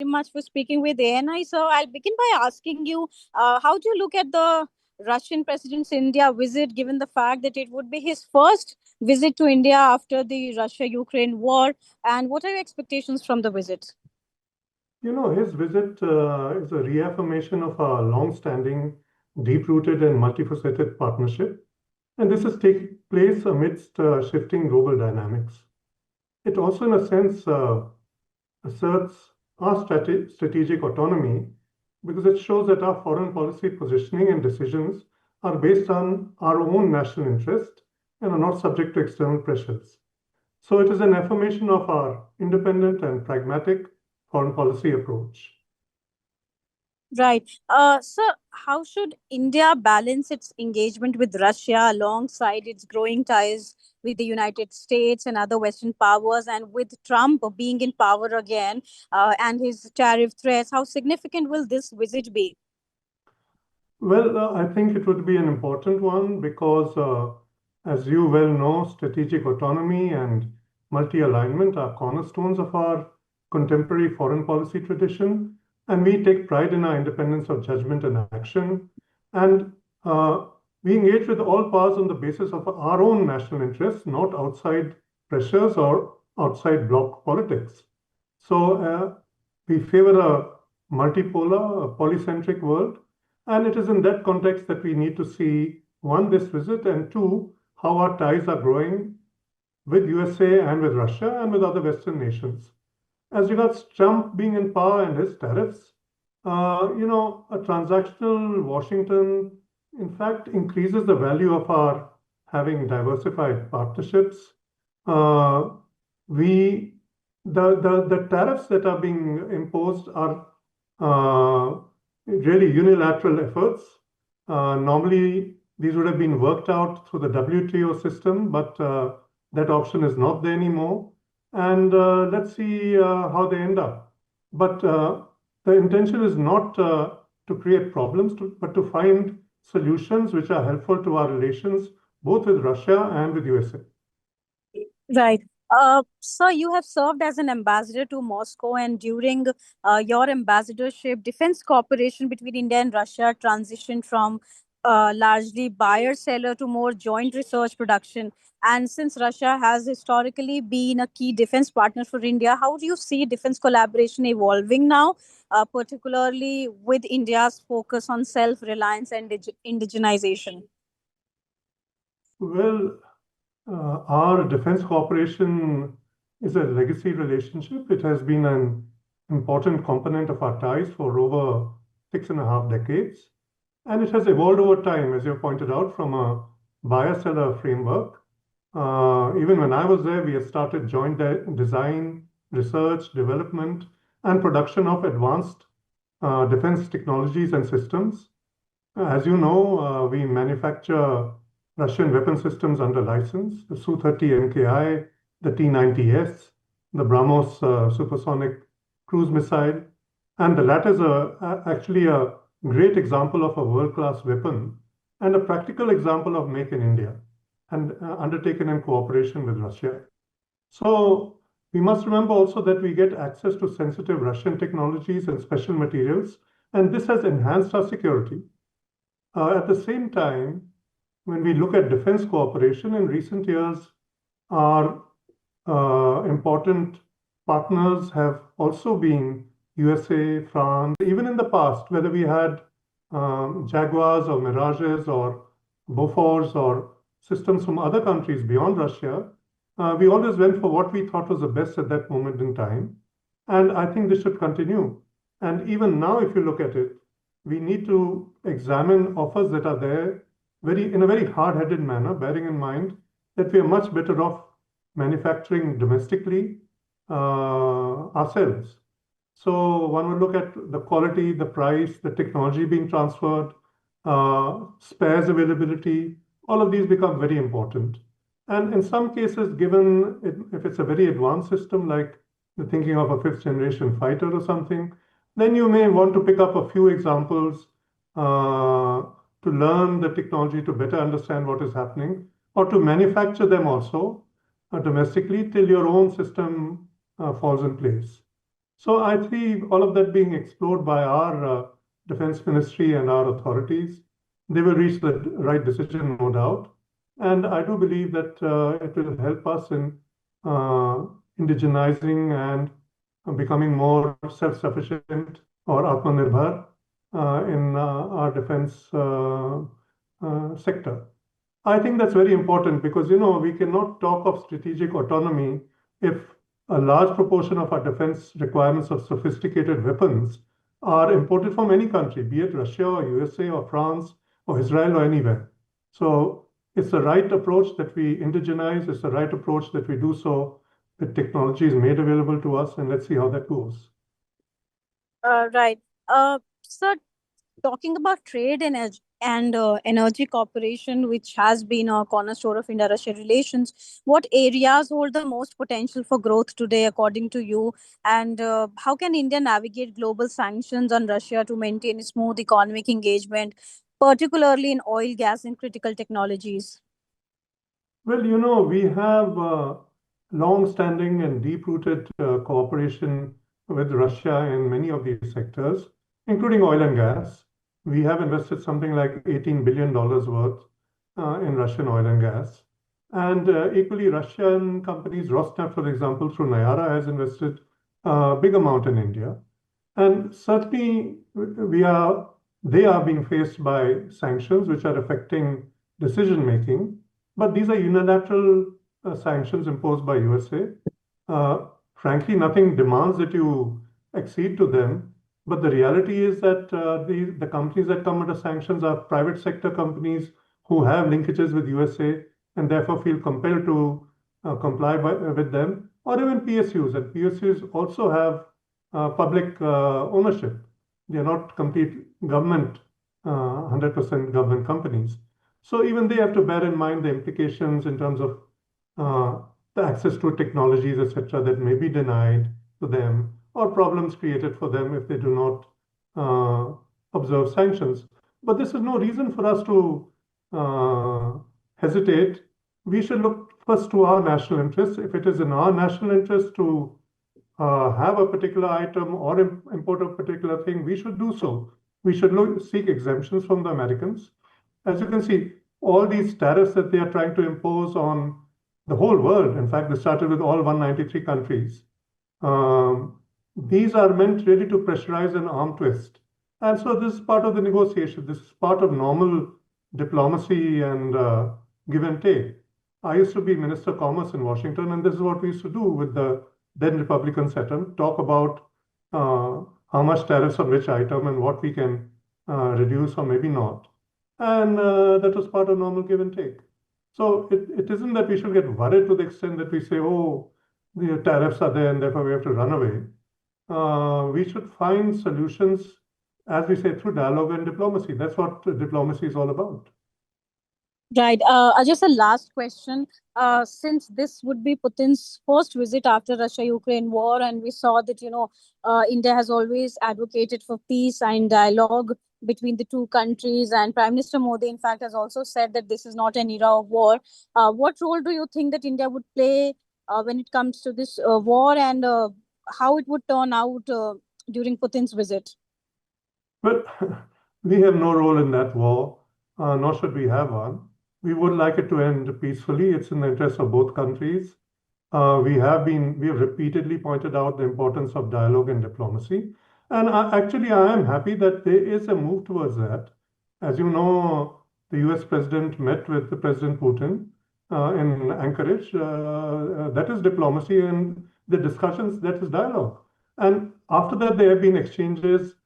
Much for speaking with ANI. So I'll begin by asking you, how do you look at the Russian president's India visit, given the fact that it would be his first visit to India after the Russia-Ukraine war, and what are your expectations from the visit? His visit is a reaffirmation of our long-standing, deep-rooted and multifaceted partnership, and this is taking place amidst shifting global dynamics. It also, in a sense, asserts our strategic autonomy because it shows that our foreign policy positioning and decisions are based on our own national interest and are not subject to external pressures. So it is an affirmation of our independent and pragmatic foreign policy approach. Right. So, how should India balance its engagement with Russia alongside its growing ties with the United States and other Western powers, and with Trump being in power again and his tariff threats? How significant will this visit be? Well, I think it would be an important one because, as you well know, strategic autonomy and multi-alignment are cornerstones of our contemporary foreign policy tradition, and we take pride in our independence of judgment and action. And we engage with all powers on the basis of our own national interests, not outside pressures or outside bloc politics. So we favor a multipolar, a polycentric world, and it is in that context that we need to see, one, this visit, and two, how our ties are growing with USA and with Russia and with other Western nations. As regards Trump being in power and his tariffs, a transactional Washington, in fact, increases the value of our having diversified partnerships. The tariffs that are being imposed are really unilateral efforts. Normally, these would have been worked out through the WTO system, but that option is not there anymore. And let's see how they end up. But the intention is not to create problems, but to find solutions which are helpful to our relations, both with Russia and with USA. Right. So you have served as an ambassador to Moscow, and during your ambassadorship, defense cooperation between India and Russia transitioned from largely buyer-seller to more joint research production. And since Russia has historically been a key defense partner for India, how do you see defense collaboration evolving now, particularly with India's focus on self-reliance and indigenization? Well, our defense cooperation is a legacy relationship. It has been an important component of our ties for over 6.5 decades. And it has evolved over time, as you pointed out, from a buyer-seller framework. Even when I was there, we had started joint design, research, development, and production of advanced defense technologies and systems. As you know, we manufacture Russian weapon systems under license, the Su-30 MKI, the T-90S, the BrahMos supersonic cruise missile. And the latter is actually a great example of a world-class weapon and a practical example of Make in India, and undertaken in cooperation with Russia. So we must remember also that we get access to sensitive Russian technologies and special materials, and this has enhanced our security. At the same time, when we look at defense cooperation in recent years, our important partners have also been USA, France. Even in the past, whether we had Jaguars or Mirages or Bofors or systems from other countries beyond Russia, we always went for what we thought was the best at that moment in time. And I think this should continue. And even now, if you look at it, we need to examine offers that are there in a very hard-headed manner, bearing in mind that we are much better off manufacturing domestically ourselves. So one would look at the quality, the price, the technology being transferred, spares availability. All of these become very important. And in some cases, if it's a very advanced system, like the thinking of a fifth-generation fighter or something, then you may want to pick up a few examples to learn the technology, to better understand what is happening, or to manufacture them also domestically till your own system falls in place. So I see all of that being explored by our defense ministry and our authorities. They will reach the right decision, no doubt. And I do believe that it will help us in indigenizing and becoming more self-sufficient or Atmanirbhar in our defense sector. I think that's very important because, we cannot talk of strategic autonomy if a large proportion of our defense requirements of sophisticated weapons are imported from any country, be it Russia or USA or France or Israel or anywhere. So it's the right approach that we indigenize. It's the right approach that we do so with technologies made available to us, and let's see how that goes. Right. So talking about trade and energy cooperation, which has been a cornerstone of Indo-Russia relations, what areas hold the most potential for growth today, according to you? And how can India navigate global sanctions on Russia to maintain a smooth economic engagement, particularly in oil, gas, and critical technologies? Well, we have long-standing and deep-rooted cooperation with Russia in many of these sectors, including oil and gas. We have invested something like $18 billion worth in Russian oil and gas. And equally, Russian companies, Rosneft, for example, through Nayara, has invested a big amount in India. And certainly, they are being faced by sanctions which are affecting decision-making. But these are unilateral sanctions imposed by USA. Frankly, nothing demands that you accede to them. But the reality is that the companies that come under sanctions are private sector companies who have linkages with USA and therefore feel compelled to comply with them, or even PSUs. And PSUs also have public ownership. They are not complete government, 100% government companies. So even they have to bear in mind the implications in terms of the access to technologies, etc., that may be denied to them, or problems created for them if they do not observe sanctions. But this is no reason for us to hesitate. We should look first to our national interests. If it is in our national interest to have a particular item or import a particular thing, we should do so. We should seek exemptions from the Americans. As you can see, all these tariffs that they are trying to impose on the whole world, in fact, they started with all 193 countries. These are meant really to pressurize an arm twist. And so this is part of the negotiation. This is part of normal diplomacy and give and take. I used to be Minister of Commerce in Washington, and this is what we used to do with the then Republican setup, talk about how much tariffs on which item and what we can reduce or maybe not. And that was part of normal give and take. So it isn't that we should get worried to the extent that we say, oh, the tariffs are there and therefore we have to run away. We should find solutions, as we say, through dialogue and diplomacy. That's what diplomacy is all about. Right. Just a last question. Since this would be Putin's first visit after Russia-Ukraine war, and we saw that, India has always advocated for peace and dialogue between the two countries, and Prime Minister Modi, in fact, has also said that this is not an era of war. What role do you think that India would play when it comes to this war, and how it would turn out during Putin's visit? Well, we have no role in that war, nor should we have one. We would like it to end peacefully. It's in the interest of both countries. We have repeatedly pointed out the importance of dialogue and diplomacy. And actually, I am happy that there is a move towards that. As you know, the US president met with the President Putin in Anchorage. That is diplomacy, and the discussions, that is dialogue. And after that, there have been exchanges.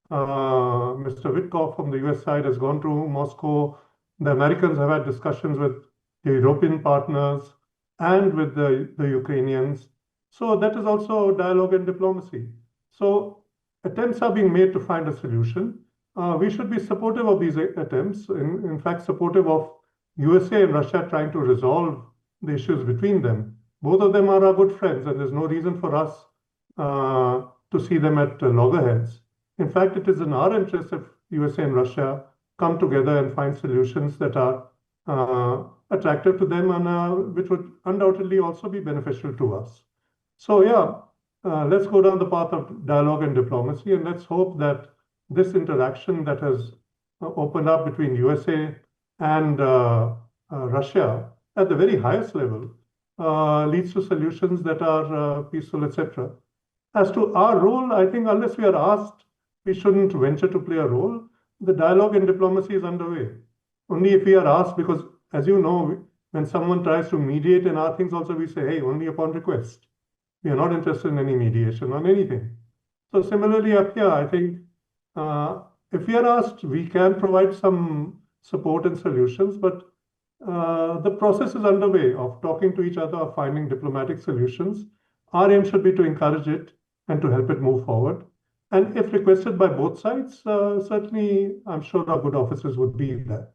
Mr. Witkoff from the US side has gone to Moscow. The Americans have had discussions with the European partners and with the Ukrainians. So that is also dialogue and diplomacy. So attempts are being made to find a solution. We should be supportive of these attempts, in fact, supportive of USA and Russia trying to resolve the issues between them. Both of them are our good friends, and there's no reason for us to see them at loggerheads. In fact, it is in our interest if USA and Russia come together and find solutions that are attractive to them and which would undoubtedly also be beneficial to us. So yeah, let's go down the path of dialogue and diplomacy, and let's hope that this interaction that has opened up between USA and Russia at the very highest level leads to solutions that are peaceful, etc. As to our role, I think unless we are asked, we shouldn't venture to play a role. The dialogue and diplomacy is underway. Only if we are asked, because as you know, when someone tries to mediate in our things also, we say, hey, only upon request. We are not interested in any mediation on anything. So similarly up here, I think if we are asked, we can provide some support and solutions, but the process is underway of talking to each other, of finding diplomatic solutions. Our aim should be to encourage it and to help it move forward. And if requested by both sides, certainly I'm sure our good officers would be there.